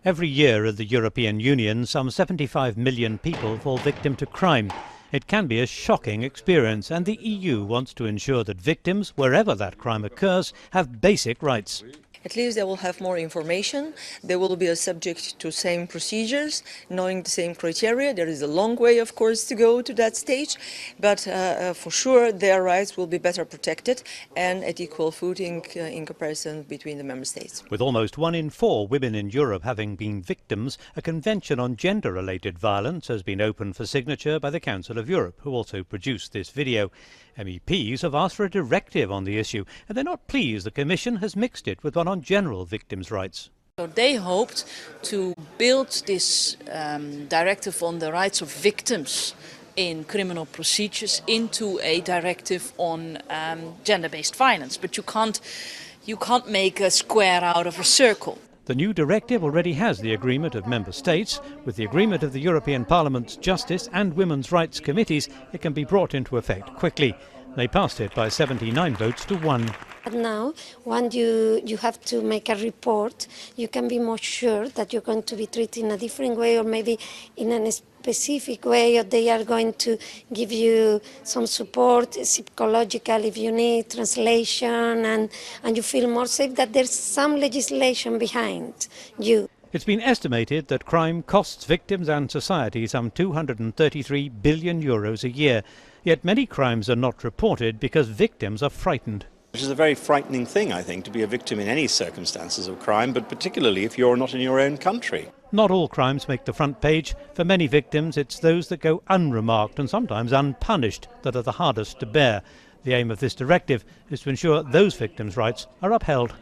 Every year in the European Union, some 75 million people fall victim to crime. It can be a shocking experience, and the EU wants to ensure that victims, wherever that crime occurs, have basic rights. At least they will have more information. They will be subject to same procedures, knowing the same criteria. There is a long way, of course, to go to that stage, but for sure their rights will be better protected and at equal footing in comparison between the member states. With almost 1 in 4 women in Europe having been victims, a convention on gender-related violence has been opened for signature by the Council of Europe, who also produced this video. MEPs have asked for a directive on the issue, and they're not pleased the Commission has mixed it with one on general victims' rights. So they hoped to build this directive on the rights of victims in criminal procedures into a directive on gender-based violence. But you can't make a square out of a circle. The new directive already has the agreement of member states. With the agreement of the European Parliament's Justice and Women's Rights Committees, it can be brought into effect quickly. They passed it by 79 votes to 1. But now, when you have to make a report, you can be more sure that you're going to be treated in a different way, or maybe in a specific way, or they are going to give you some support, psychological if you need, translation, and you feel more safe that there's some legislation behind you. It's been estimated that crime costs victims and society some €233 billion a year. Yet many crimes are not reported because victims are frightened. Which is a very frightening thing, I think, to be a victim in any circumstances of crime, but particularly if you're not in your own country. Not all crimes make the front page. For many victims, it's those that go unremarked and sometimes unpunished that are the hardest to bear. The aim of this directive is to ensure those victims' rights are upheld.